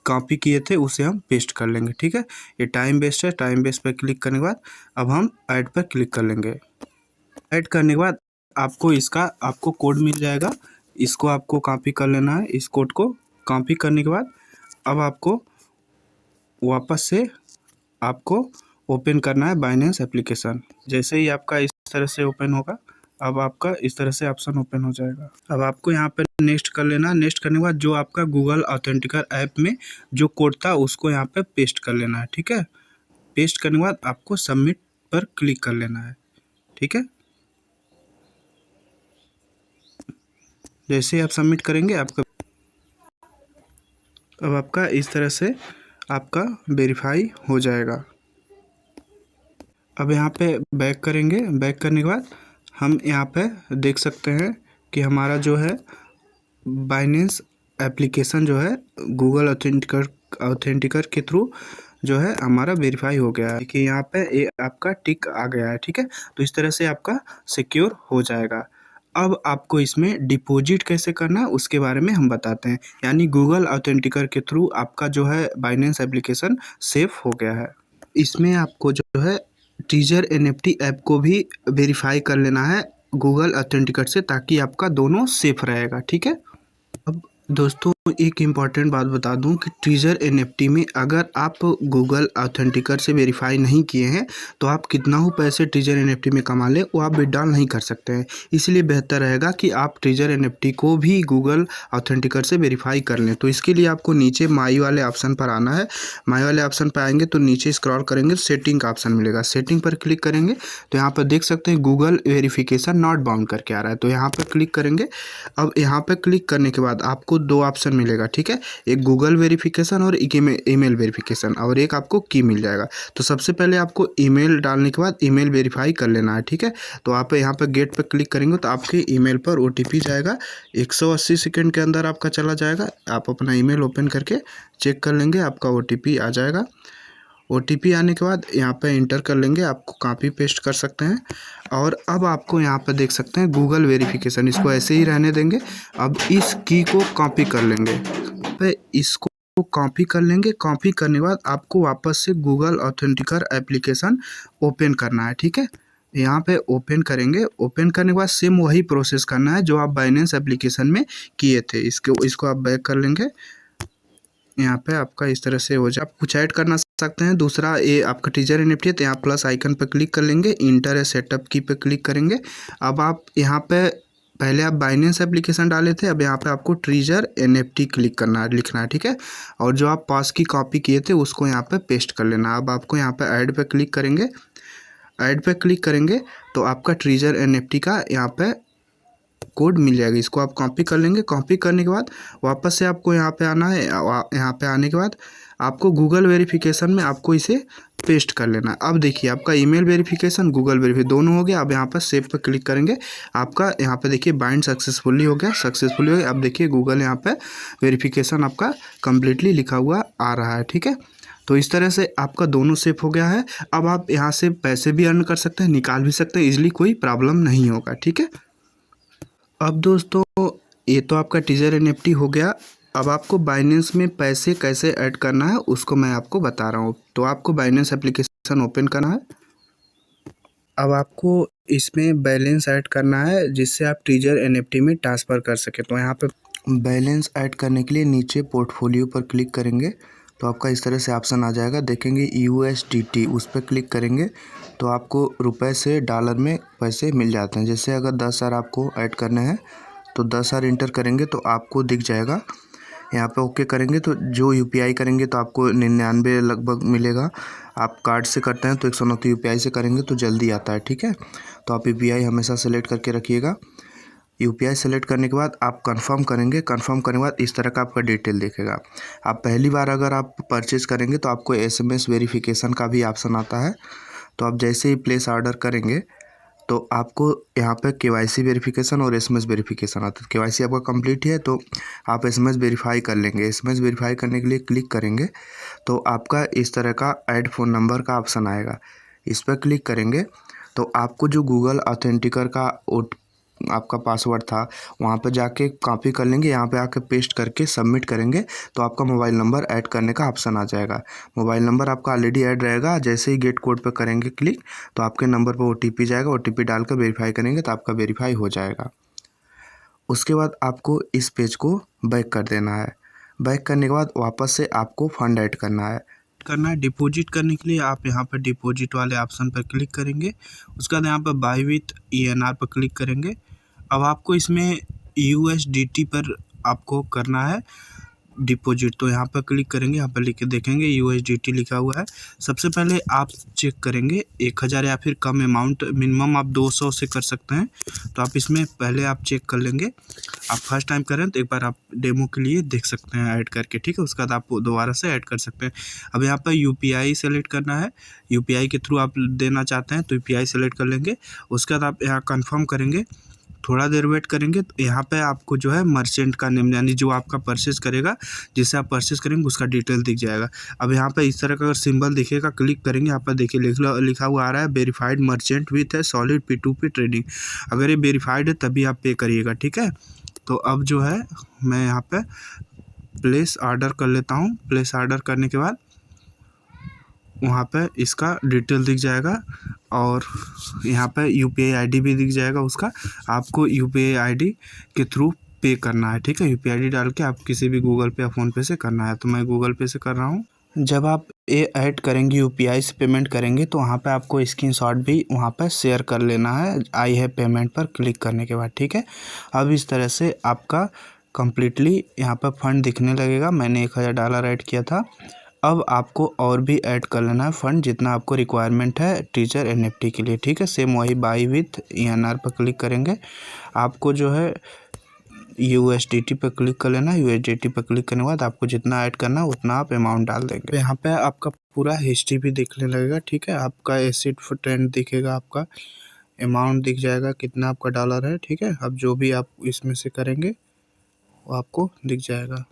कॉपी किए थे उसे हम पेस्ट कर लेंगे, ठीक है। ये टाइम बेस्ड है, टाइम बेस्ड पर क्लिक करने के बाद अब हम ऐड पर क्लिक कर लेंगे। ऐड करने के बाद आपको कोड मिल जाएगा, इसको आपको कॉपी कर लेना है। इस कोड को कॉपी करने के बाद अब आपको वापस से आपको ओपन करना है बाइनेंस एप्लीकेशन। जैसे ही आपका इस तरह से ओपन होगा, अब आपका इस तरह से ऑप्शन ओपन हो जाएगा। अब आपको यहाँ पे नेक्स्ट कर लेना। नेक्स्ट करने के बाद जो आपका गूगल ऑथेंटिकर ऐप में जो कोड था उसको यहाँ पे पेस्ट कर लेना है, ठीक है। पेस्ट करने के बाद आपको सबमिट पर क्लिक कर लेना है, ठीक है। जैसे ही आप सबमिट करेंगे अब आपका इस तरह से आपका वेरीफाई हो जाएगा। अब यहाँ पे बैक करेंगे। बैक करने के बाद हम यहाँ पे देख सकते हैं कि हमारा जो है बाइनेंस एप्लीकेशन जो है गूगल ऑथेंटिकर के थ्रू जो है हमारा वेरीफाई हो गया है कि यहाँ पे ये आपका टिक आ गया है, ठीक है। तो इस तरह से आपका सिक्योर हो जाएगा। अब आपको इसमें डिपॉजिट कैसे करना है उसके बारे में हम बताते हैं। यानी गूगल ऑथेंटिकर के थ्रू आपका जो है बाइनेंस एप्लीकेशन सेफ हो गया है। इसमें आपको जो है ट्रेजर NFT ऐप को भी वेरीफाई कर लेना है गूगल ऑथेंटिकर से, ताकि आपका दोनों सेफ रहेगा, ठीक है। अब दोस्तों एक इम्पॉर्टेंट बात बता दूं कि ट्रेजर NFT में अगर आप गूगल ऑथेंटिकर से वेरीफाई नहीं किए हैं तो आप कितना हो पैसे ट्रेजर NFT में कमा लें वो आप विड्रॉल नहीं कर सकते हैं। इसलिए बेहतर रहेगा कि आप ट्रेजर NFT को भी गूगल ऑथेंटिकर से वेरीफाई कर लें। तो इसके लिए आपको नीचे माई वाले ऑप्शन पर आना है। माई वाले ऑप्शन पर आएंगे तो नीचे स्क्रॉल करेंगे, सेटिंग का ऑप्शन मिलेगा। सेटिंग पर क्लिक करेंगे तो यहाँ पर देख सकते हैं गूगल वेरिफिकेशन नॉट बाउंड करके आ रहा है, तो यहाँ पर क्लिक करेंगे। अब यहाँ पर क्लिक करने के बाद आपको दो ऑप्शन मिलेगा, ठीक है। एक गूगल वेरिफिकेशन और एक ईमेल वेरिफिकेशन, और एक आपको की मिल जाएगा। तो सबसे पहले आपको ईमेल डालने के बाद ईमेल वेरीफाई कर लेना है, ठीक है। तो आप यहाँ पर गेट पर क्लिक करेंगे तो आपके ईमेल पर OTP जाएगा, 180 सेकंड के अंदर आपका चला जाएगा। आप अपना ईमेल ओपन करके चेक कर लेंगे, आपका OTP आ जाएगा। OTP आने के बाद यहाँ पे इंटर कर लेंगे, आपको कॉपी पेस्ट कर सकते हैं। और अब आपको यहाँ पे देख सकते हैं गूगल वेरिफिकेशन, इसको ऐसे ही रहने देंगे। अब इस की को कॉपी कर लेंगे, पे इसको कॉपी कर लेंगे। कॉपी करने के बाद आपको वापस से गूगल ऑथेंटिकर एप्लीकेशन ओपन करना है, ठीक है। यहाँ पे ओपन करेंगे। ओपन करने के बाद सेम वही प्रोसेस करना है जो आप बाइनेंस एप्लीकेशन में किए थे। इसको आप बैक कर लेंगे। यहाँ पे आपका इस तरह से हो जाए। आप कुछ ऐड करना सकते हैं। दूसरा ये आपका ट्रेजर NFT है तो यहाँ प्लस आइकन पर क्लिक कर लेंगे, इंटर सेटअप की पे क्लिक करेंगे। अब आप यहाँ पे पहले आप बाइनेंस एप्लीकेशन डाले थे, अब यहाँ पे आपको ट्रेजर NFT क्लिक करना है, लिखना है, ठीक है। और जो आप पास की कॉपी किए थे उसको यहाँ पे पेस्ट कर लेना। अब आपको यहाँ पे ऐड पे क्लिक करेंगे। ऐड पे क्लिक करेंगे तो आपका ट्रेजर NFT का यहाँ पे कोड मिल जाएगा, इसको आप कॉपी कर लेंगे। कॉपी करने के बाद वापस से आपको यहाँ पे आना है। यहाँ पे आने के बाद आपको गूगल वेरिफिकेशन में आपको इसे पेस्ट कर लेना है। अब देखिए आपका ईमेल वेरिफिकेशन गूगल वेरिफिकेशन दोनों हो गया। अब यहाँ पर सेव पर क्लिक करेंगे, आपका यहाँ पे देखिए बाइंड सक्सेसफुली हो गया, सक्सेसफुली हो गया। अब देखिए गूगल यहाँ पे वेरिफिकेशन आपका कम्प्लीटली लिखा हुआ आ रहा है, ठीक है। तो इस तरह से आपका दोनों सेफ हो गया है। अब आप यहाँ से पैसे भी अर्न कर सकते हैं, निकाल भी सकते हैं, इजली कोई प्रॉब्लम नहीं होगा, ठीक है। अब दोस्तों ये तो आपका ट्रेजर NFT हो गया। अब आपको बाइनेंस में पैसे कैसे ऐड करना है उसको मैं आपको बता रहा हूँ। तो आपको बाइनेंस एप्लीकेशन ओपन करना है। अब आपको इसमें बैलेंस ऐड करना है जिससे आप ट्रेजर NFT में ट्रांसफ़र कर सकें। तो यहाँ पे बैलेंस ऐड करने के लिए नीचे पोर्टफोलियो पर क्लिक करेंगे तो आपका इस तरह से ऑप्शन आ जाएगा, देखेंगे USDT, उस पर क्लिक करेंगे तो आपको रुपए से डॉलर में पैसे मिल जाते हैं। जैसे अगर 10,000 आपको ऐड करने हैं तो 10,000 इंटर करेंगे तो आपको दिख जाएगा। यहाँ पे ओके करेंगे तो जो UPI करेंगे तो आपको 99 लगभग मिलेगा। आप कार्ड से करते हैं तो 129 UPI से करेंगे तो जल्दी आता है, ठीक है। तो आप UPI हमेशा सेलेक्ट करके रखिएगा। UPI सेलेक्ट करने के बाद आप कंफर्म करेंगे। कंफर्म करने के बाद इस तरह का आपका डिटेल दिखेगा। आप पहली बार अगर आप परचेज करेंगे तो आपको SMS वेरिफिकेशन का भी ऑप्शन आता है। तो आप जैसे ही प्लेस ऑर्डर करेंगे तो आपको यहाँ पे KYC वेरिफिकेशन और SMS वेरिफिकेशन आता है। KYC आपका कंप्लीट है तो आप SMS वेरीफाई कर लेंगे। SMS वेरीफाई करने के लिए क्लिक करेंगे तो आपका इस तरह का ऐड फ़ोन नंबर का ऑप्शन आएगा। इस पर क्लिक करेंगे तो आपको जो गूगल ऑथेंटिकर का आपका पासवर्ड था वहाँ पर जाके कॉपी कर लेंगे। यहाँ पे आके पेस्ट करके सबमिट करेंगे तो आपका मोबाइल नंबर ऐड करने का ऑप्शन आ जाएगा। मोबाइल नंबर आपका ऑलरेडी ऐड रहेगा। जैसे ही गेट कोड पर करेंगे क्लिक तो आपके नंबर पर OTP जाएगा। OTP डालकर वेरीफाई करेंगे तो आपका वेरीफाई हो जाएगा। उसके बाद आपको इस पेज को बैक कर देना है। बैक करने के बाद वापस से आपको फंड ऐड करना है। डिपॉजिट करने के लिए आप यहाँ पर डिपॉजिट वाले ऑप्शन पर क्लिक करेंगे। उसके बाद यहाँ पर बाय विथ ENR पर क्लिक करेंगे। अब आपको इसमें USDT पर आपको करना है डिपॉजिट, तो यहाँ पर क्लिक करेंगे। यहाँ पर लिख के देखेंगे USDT लिखा हुआ है। सबसे पहले आप चेक करेंगे 1,000 या फिर कम अमाउंट, मिनिमम आप 200 से कर सकते हैं। तो आप इसमें पहले आप चेक कर लेंगे। आप फर्स्ट टाइम करें तो एक बार आप डेमो के लिए देख सकते हैं ऐड करके, ठीक है। उसके बाद आप दोबारा से ऐड कर सकते हैं। अब यहाँ पर UPI सेलेक्ट करना है। UPI के थ्रू आप देना चाहते हैं तो UPI सेलेक्ट कर लेंगे। उसके बाद आप यहाँ कन्फर्म करेंगे। थोड़ा देर वेट करेंगे तो यहाँ पे आपको जो है मर्चेंट का नेम, यानी जो आपका परचेज करेगा, जिससे आप परचेज करेंगे उसका डिटेल दिख जाएगा। अब यहाँ पे इस तरह का अगर सिंबल दिखेगा क्लिक करेंगे। यहाँ पर देखिए लिखा हुआ आ रहा है वेरीफाइड मर्चेंट विथ है सॉलिड P2P ट्रेडिंग। अगर ये वेरीफाइड है तभी आप पे करिएगा, ठीक है। तो अब जो है मैं यहाँ पे प्लेस ऑर्डर कर लेता हूँ। प्लेस ऑर्डर करने के बाद वहाँ पे इसका डिटेल दिख जाएगा और यहाँ पे UPI ID भी दिख जाएगा उसका। आपको UPI ID के थ्रू पे करना है, ठीक है। UPI ID डाल के आप किसी भी गूगल पे या फ़ोनपे से करना है। तो मैं गूगल पे से कर रहा हूँ। जब आप ये ऐड करेंगे, UPI से पेमेंट करेंगे तो वहाँ पे आपको स्क्रीनशॉट भी वहाँ पर शेयर कर लेना है आई हैव पेमेंट पर क्लिक करने के बाद, ठीक है। अब इस तरह से आपका कम्प्लीटली यहाँ पर फंड दिखने लगेगा। मैंने $1,000 ऐड किया था। अब आपको और भी ऐड कर लेना है फंड जितना आपको रिक्वायरमेंट है टीचर NFT के लिए, ठीक है। सेम वही बाय विथ ENR पर क्लिक करेंगे। आपको जो है USDT पर क्लिक कर लेना है। USDT पर क्लिक करने के बाद आपको जितना ऐड करना है उतना आप अमाउंट डाल देंगे। यहाँ पे आपका पूरा हिस्ट्री भी दिखने लगेगा, ठीक है। आपका एसिड ट्रेंड दिखेगा, आपका अमाउंट दिख जाएगा कितना आपका डॉलर है, ठीक है। अब जो भी आप इसमें से करेंगे वो आपको दिख जाएगा।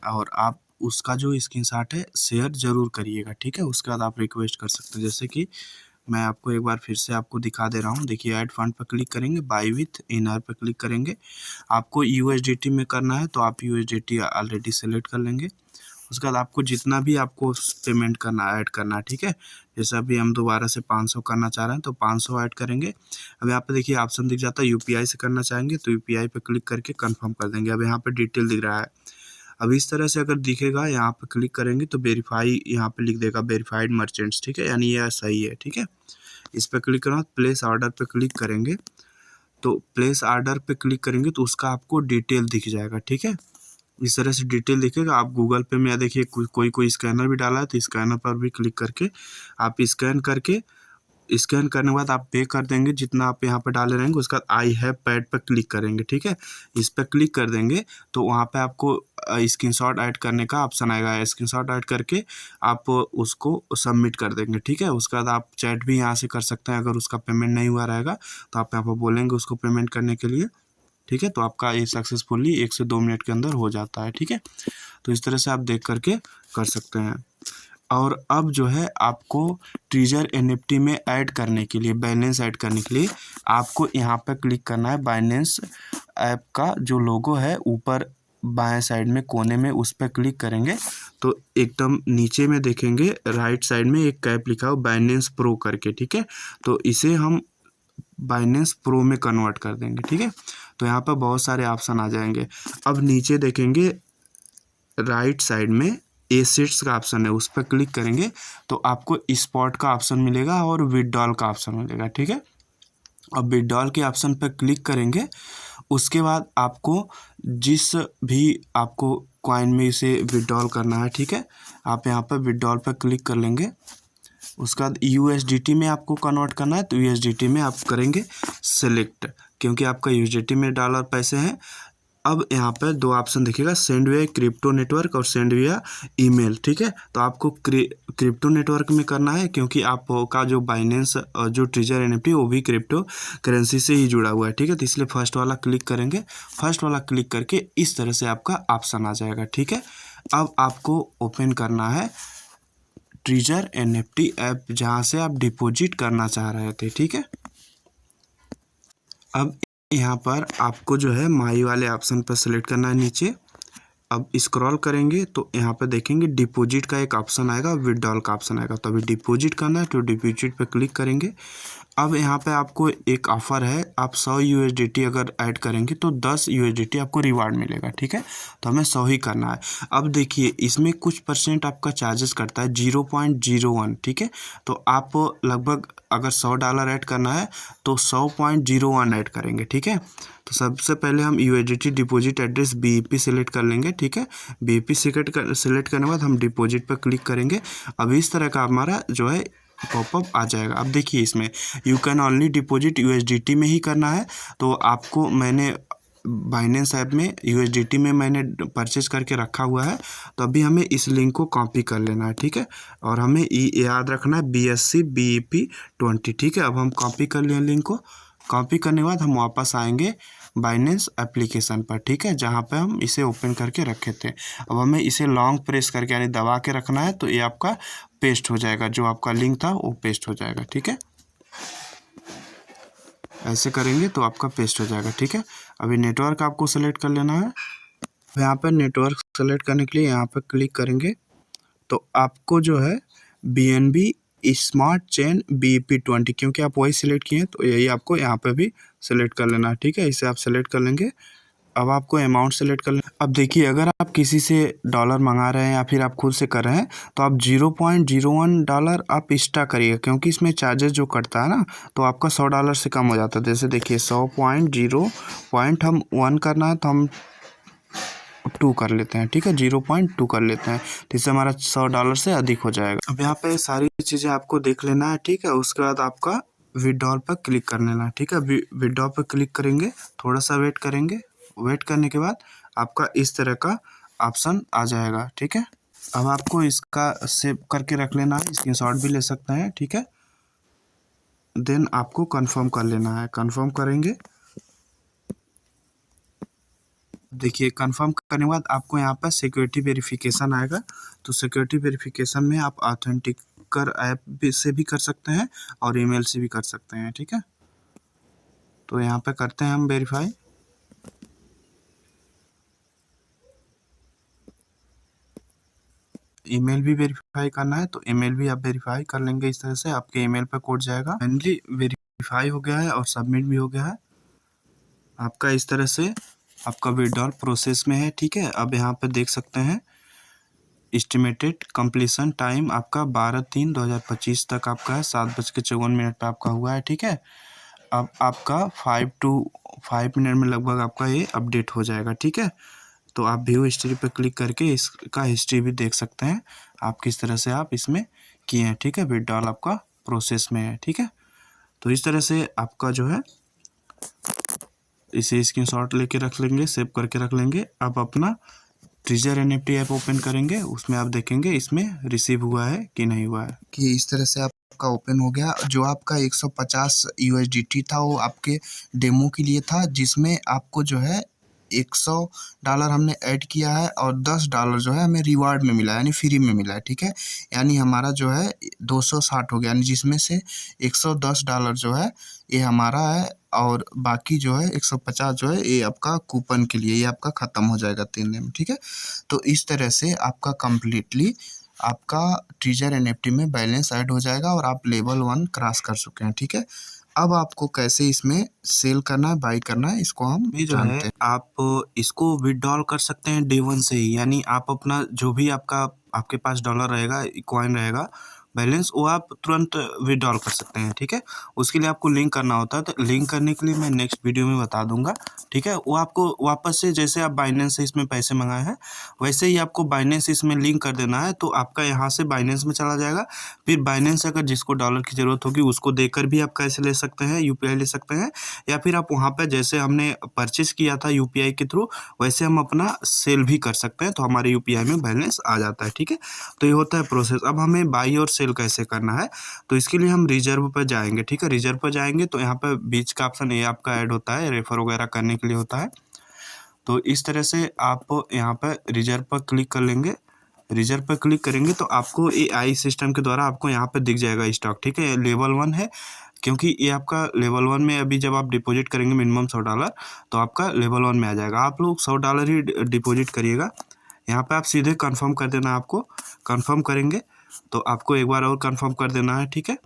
और आप उसका जो स्क्रीनशॉट है शेयर ज़रूर करिएगा, ठीक है। उसके बाद आप रिक्वेस्ट कर सकते हैं। जैसे कि मैं आपको एक बार फिर से आपको दिखा दे रहा हूँ। देखिए ऐड फंड पर क्लिक करेंगे, बाय विथ ENR पर क्लिक करेंगे। आपको USDT में करना है तो आप USDT ऑलरेडी सेलेक्ट कर लेंगे। उसके बाद आपको जितना भी आपको पेमेंट करना ऐड करना है, ठीक है। जैसे अभी हम दोबारा से 500 करना चाह रहे हैं तो 500 ऐड करेंगे। अब यहाँ पे देखिए ऑप्शन दिख जाता है UPI से करना चाहेंगे तो UPI पे क्लिक करके कंफर्म कर देंगे। अब यहाँ पे डिटेल दिख रहा है। अब इस तरह से अगर दिखेगा यहाँ पे क्लिक करेंगे तो वेरीफाई, यहाँ पे लिख देगा वेरीफाइड मर्चेंट्स, ठीक है, यानी यह सही है, ठीक है। इस पर क्लिक करना, प्लेस ऑर्डर पे क्लिक करेंगे। तो प्लेस ऑर्डर पे क्लिक करेंगे तो उसका आपको डिटेल दिख जाएगा, ठीक है। इस तरह से डिटेल दिखेगा। आप गूगल पे में देखिए कोई स्कैनर भी डाला है तो स्कैनर पर भी क्लिक करके आप स्कैन करने के बाद आप पे कर देंगे जितना आप यहाँ पर डाले रहेंगे। उसका आई हैव पेड पर क्लिक करेंगे, ठीक है। इस पर क्लिक कर देंगे तो वहाँ पे आपको स्क्रीनशॉट ऐड करने का ऑप्शन आएगा। स्क्रीनशॉट ऐड करके आप उसको सबमिट कर देंगे, ठीक है। उसके बाद आप चैट भी यहाँ से कर सकते हैं। अगर उसका पेमेंट नहीं हुआ रहेगा तो आप यहाँ पर बोलेंगे उसको पेमेंट करने के लिए, ठीक है। तो आपका ये सक्सेसफुली 1 से 2 मिनट के अंदर हो जाता है, ठीक है। तो इस तरह से आप देख करके कर सकते हैं। और अब जो है आपको ट्रिजर NFT में ऐड करने के लिए, बैलेंस ऐड करने के लिए आपको यहाँ पर क्लिक करना है। बाइनेंस ऐप का जो लोगो है ऊपर बाएं साइड में कोने में, उस पर क्लिक करेंगे तो एकदम नीचे में देखेंगे राइट साइड में एक कैप लिखा हो बाइनेंस प्रो करके, ठीक है। तो इसे हम बाइनेंस प्रो में कन्वर्ट कर देंगे, ठीक है। तो यहाँ पर बहुत सारे ऑप्शन आ जाएंगे। अब नीचे देखेंगे राइट साइड में एसेट्स का ऑप्शन है, उस पर क्लिक करेंगे तो आपको स्पॉट का ऑप्शन मिलेगा और विथड्रॉल का ऑप्शन मिलेगा, ठीक है। अब विथड्रॉल के ऑप्शन पर क्लिक करेंगे, उसके बाद आपको जिस भी आपको कॉइन में इसे विथड्रॉल करना है, ठीक है, आप यहाँ पर विथड्रॉल पर क्लिक कर लेंगे। उसके बाद USDT में आपको कन्वर्ट करना है तो USDT में आप करेंगे सेलेक्ट, क्योंकि आपका USDT में डॉलर पैसे हैं। अब यहाँ पर दो ऑप्शन दिखेगा, सेंड विया क्रिप्टो नेटवर्क और सेंड विया ईमेल, ठीक है। तो आपको क्रिप्टो नेटवर्क में करना है, क्योंकि आपका जो बाइनेंस जो ट्रेजर NFT वो भी क्रिप्टो करेंसी से ही जुड़ा हुआ है, ठीक है। तो इसलिए फर्स्ट वाला क्लिक करेंगे। फर्स्ट वाला क्लिक करके इस तरह से आपका ऑप्शन आ जाएगा, ठीक है। अब आपको ओपन करना है ट्रेजर NFT ऐप, जहाँ से आप डिपॉजिट करना चाह रहे थे, ठीक है। अब यहाँ पर आपको जो है माई वाले ऑप्शन पर सेलेक्ट करना है नीचे। अब स्क्रॉल करेंगे तो यहाँ पर देखेंगे डिपॉजिट का एक ऑप्शन आएगा, विथड्रॉल का ऑप्शन आएगा। तो अभी डिपॉजिट करना है तो डिपॉजिट पर क्लिक करेंगे। अब यहाँ पे आपको एक ऑफ़र है, आप 100 USDT अगर ऐड करेंगे तो 10 USDT आपको रिवार्ड मिलेगा, ठीक है। तो हमें 100 ही करना है। अब देखिए इसमें कुछ परसेंट आपका चार्जेस करता है 0.01, ठीक है। तो आप लगभग अगर $100 ऐड करना है तो 100.01 ऐड करेंगे, ठीक है। तो सबसे पहले हम USDT deposit address BEP select कर लेंगे, ठीक है। BEP सेलेक्ट करने के बाद हम डिपॉजिट पर क्लिक करेंगे। अब इस तरह का हमारा जो है पॉपअप आ जाएगा। अब देखिए इसमें you can only deposit USDT में ही करना है। तो आपको मैंने बाइनेंस ऐप में USDT में मैंने परचेज करके रखा हुआ है, तो अभी हमें इस लिंक को कॉपी कर लेना है, ठीक है। और हमें याद रखना है BSC BEP 20, ठीक है। अब हम कॉपी कर लिए लिंक को। कॉपी करने के बाद हम वापस आएंगे बाइनेंस एप्लीकेशन पर, ठीक है, जहाँ पे हम इसे ओपन करके रखे थे। अब हमें इसे लॉन्ग प्रेस करके यानी दबा के रखना है, तो ये आपका पेस्ट हो जाएगा, जो आपका लिंक था वो पेस्ट हो जाएगा, ठीक है। ऐसे करेंगे तो आपका पेस्ट हो जाएगा, ठीक है। अभी नेटवर्क आपको सेलेक्ट कर लेना है। यहाँ पर नेटवर्क सेलेक्ट करने के लिए यहाँ पर क्लिक करेंगे तो आपको जो है BNB स्मार्ट चेन BEP 20, क्योंकि आप वही सिलेक्ट किए हैं तो यही आपको यहाँ पे भी सिलेक्ट कर लेना है, ठीक है। इसे आप सेलेक्ट कर लेंगे। अब आपको अमाउंट सेलेक्ट कर लेना। अब देखिए अगर आप किसी से डॉलर मंगा रहे हैं या फिर आप खुद से कर रहे हैं तो आप $0.01 आप एक्स्ट्रा करिएगा, क्योंकि इसमें चार्जेस जो कटता है ना, तो आपका $100 से कम हो जाता है। जैसे देखिए 100.0 हम 1 करना है तो हम 2 कर लेते हैं, ठीक है, 0.2 कर लेते हैं, तो इससे हमारा $100 से अधिक हो जाएगा। अब यहाँ पे सारी चीज़ें आपको देख लेना है, ठीक है। उसके बाद आपका विथड्रॉल पर क्लिक कर लेना है, ठीक है। विथड्रॉल पर क्लिक करेंगे, थोड़ा सा वेट करेंगे। वेट करने के बाद आपका इस तरह का ऑप्शन आ जाएगा, ठीक है। अब आपको इसका सेव करके रख लेना है, स्क्रीनशॉट भी ले सकते हैं, ठीक है। देन आपको कंफर्म कर लेना है। कंफर्म करेंगे, देखिए कंफर्म करने के बाद आपको यहाँ पर सिक्योरिटी वेरिफिकेशन आएगा। तो सिक्योरिटी वेरिफिकेशन में आप ऑथेंटिकर ऐप से भी कर सकते हैं और ईमेल से भी कर सकते हैं, ठीक है। तो यहाँ पे करते हैं हम वेरीफाई। ईमेल भी वेरीफाई करना है तो ईमेल भी आप वेरीफाई कर लेंगे। इस तरह से आपके ईमेल पर कोड जाएगा। फाइनली वेरीफाई हो गया है और सबमिट भी हो गया है आपका। इस तरह से आपका विथड्रॉल प्रोसेस में है, ठीक है। अब यहाँ पे देख सकते हैं एस्टिमेटेड कंप्लीशन टाइम आपका 12/3/2025 तक आपका है, 7:54 पे आपका हुआ है, ठीक है। अब आपका 5 मिनट में लगभग आपका ये अपडेट हो जाएगा, ठीक है। तो आप व्यू हिस्ट्री पर क्लिक करके इसका हिस्ट्री भी देख सकते हैं, आप किस तरह से आप इसमें किए हैं, ठीक है। विथड्रॉल आपका प्रोसेस में है, ठीक है। तो इस तरह से आपका जो है इसे स्क्रीनशॉट लेके रख लेंगे, सेव करके रख लेंगे। अब अपना ट्रेजर NFT ऐप ओपन करेंगे, उसमें आप देखेंगे इसमें रिसीव हुआ है कि नहीं हुआ है। कि इस तरह से आपका ओपन हो गया। जो आपका 150 USDT था वो आपके डेमो के लिए था, जिसमें आपको जो है $100 हमने ऐड किया है और $10 जो है हमें रिवार्ड में मिला है, यानी फ्री में मिला है, ठीक है। यानी हमारा जो है 260 हो गया, यानी जिसमें से $110 जो है ये हमारा है और बाकी जो है 150 जो है ये आपका कूपन के लिए, ये आपका ख़त्म हो जाएगा 3 दिन में, ठीक है। तो इस तरह से आपका कम्प्लीटली आपका ट्रेजर NFT में बैलेंस ऐड हो जाएगा और आप लेवल 1 क्रॉस कर चुके हैं, ठीक है। अब आपको कैसे इसमें सेल करना है, बाई करना है, इसको हम ये जो जानते है हैं। आप इसको विड्रॉल कर सकते हैं डे 1 से ही, यानी आप अपना जो भी आपके पास डॉलर रहेगा, कॉइन रहेगा, बैलेंस, वो आप तुरंत विड्रॉल कर सकते हैं, ठीक है। उसके लिए आपको लिंक करना होता है, तो लिंक करने के लिए मैं नेक्स्ट वीडियो में बता दूंगा, ठीक है। वो आपको वापस से, जैसे आप बाइनेंस से इसमें पैसे मंगाए हैं वैसे ही आपको बाइनेंस इसमें लिंक कर देना है, तो आपका यहाँ से बाइनेंस में चला जाएगा। फिर बाइनेंस से अगर जिसको डॉलर की ज़रूरत होगी उसको देकर भी आप कैसे ले सकते हैं, यूपीआई ले सकते हैं, या फिर आप वहाँ पे जैसे हमने परचेस किया था यूपीआई के थ्रू वैसे हम अपना सेल भी कर सकते हैं, तो हमारे यूपीआई में बैलेंस आ जाता है, ठीक है। तो ये होता है प्रोसेस। अब हमें बाई और सेल कैसे करना है, तो इसके लिए हम रिजर्व पर जाएंगे, ठीक है। रिजर्व पर जाएंगे तो यहाँ पर बीच का ऑप्शन ये आपका ऐड होता है, रेफर वगैरह करने के लिए होता है। तो इस तरह से आप यहाँ पर रिजर्व पर क्लिक कर लेंगे। रिजर्व पर क्लिक करेंगे तो आपको एआई सिस्टम के द्वारा आपको यहाँ पे दिख जाएगा स्टॉक, ठीक है। लेवल 1 है, क्योंकि ये आपका लेवल 1 में अभी जब आप डिपॉजिट करेंगे मिनिमम $100 तो आपका लेवल 1 में आ जाएगा। आप लोग $100 ही डिपॉजिट करिएगा। यहाँ पे आप सीधे कंफर्म कर देना है। आपको कंफर्म करेंगे तो आपको एक बार और कंफर्म कर देना है, ठीक है।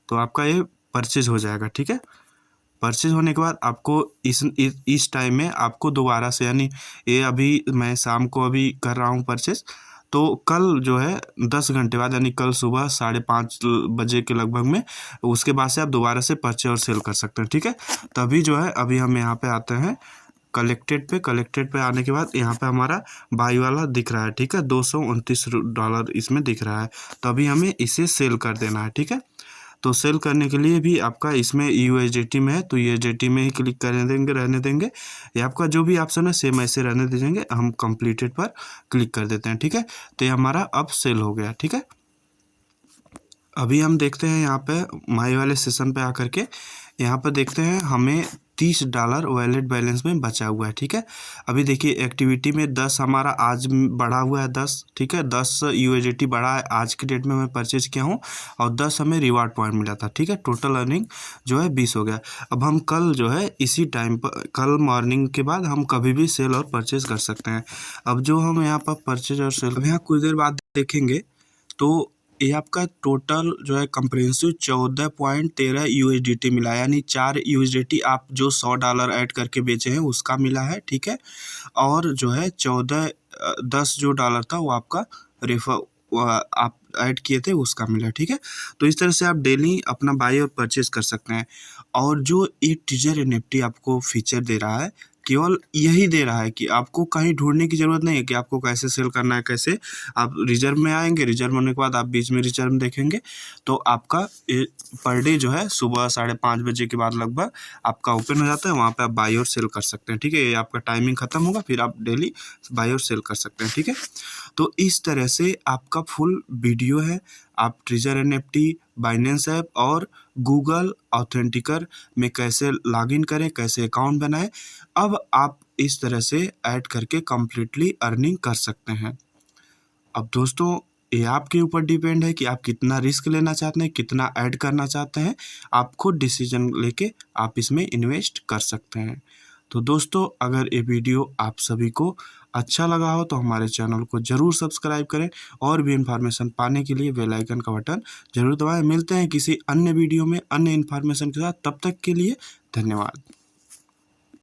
तो आपका ये परचेज हो जाएगा, ठीक है। परचेज होने के बाद आपको इस टाइम में आपको दोबारा से, यानी ये अभी मैं शाम को अभी कर रहा हूँ परचेज, तो कल जो है 10 घंटे बाद, यानी कल सुबह 5:30 बजे के लगभग में, उसके बाद से आप दोबारा से परचेज और सेल कर सकते हैं, ठीक है। तभी जो है अभी हम यहाँ पे आते हैं कलेक्टेड पे आने के बाद यहाँ पे हमारा बाई वाला दिख रहा है, ठीक है। $229 इसमें दिख रहा है, तो अभी हमें इसे सेल कर देना है, ठीक है। तो सेल करने के लिए भी आपका इसमें USDT में है, तो USDT में ही क्लिक रहने देंगे। ये आपका जो भी ऑप्शन है सेम ऐसे रहने दीजिएंगे। हम कंप्लीटेड पर क्लिक कर देते हैं, ठीक है। तो ये हमारा अब सेल हो गया, ठीक है। अभी हम देखते हैं यहाँ पे माई वाले सेशन पे आकर के, यहाँ पर देखते हैं हमें $30 वॉलेट बैलेंस में बचा हुआ है, ठीक है। अभी देखिए एक्टिविटी में 10 हमारा आज बढ़ा हुआ है, 10, ठीक है। 10 USDT बढ़ा है आज की डेट में मैं परचेज किया हूँ, और 10 हमें रिवार्ड पॉइंट मिला था, ठीक है। टोटल अर्निंग जो है 20 हो गया। अब हम कल जो है इसी टाइम पर, कल मॉर्निंग के बाद हम कभी भी सेल और परचेज कर सकते हैं। अब जो हम यहाँ पर परचेज और सेल, अब यहाँ कुछ देर बाद देखेंगे तो ये आपका टोटल जो है कंप्रेहेंसिव 14.13 USDT मिला है, यानी 4 USDT आप जो $100 ऐड करके बेचे हैं उसका मिला है, ठीक है। और जो है 10 जो डॉलर था वो आपका आप ऐड किए थे उसका मिला, ठीक है। तो इस तरह से आप डेली अपना बाई और परचेज कर सकते हैं। और जो ये टीजर NFT आपको फीचर दे रहा है, केवल यही दे रहा है कि आपको कहीं ढूंढने की ज़रूरत नहीं है कि आपको कैसे सेल करना है, कैसे। आप रिजर्व में आएंगे, रिजर्व होने के बाद आप बीच में रिजर्व देखेंगे तो आपका पर डे जो है सुबह 5:30 बजे के बाद लगभग आपका ओपन हो जाता है। वहाँ पे आप बाई और सेल कर सकते हैं, ठीक है। ये आपका टाइमिंग ख़त्म होगा, फिर आप डेली बाई और सेल कर सकते हैं, ठीक है। तो इस तरह से आपका फुल वीडियो है। आप ट्रेजर NFT, बाइनेंस ऐप और गूगल ऑथेंटिकर में कैसे लॉगिन करें, कैसे अकाउंट बनाएं, अब आप इस तरह से ऐड करके कम्प्लीटली अर्निंग कर सकते हैं। अब दोस्तों ये आपके ऊपर डिपेंड है कि आप कितना रिस्क लेना चाहते हैं, कितना ऐड करना चाहते हैं। आप खुद डिसीजन लेके आप इसमें इन्वेस्ट कर सकते हैं। तो दोस्तों अगर ये वीडियो आप सभी को अच्छा लगा हो तो हमारे चैनल को ज़रूर सब्सक्राइब करें, और भी इन्फॉर्मेशन पाने के लिए बेल आइकन का बटन ज़रूर दबाएं। मिलते हैं किसी अन्य वीडियो में अन्य इन्फॉर्मेशन के साथ, तब तक के लिए धन्यवाद।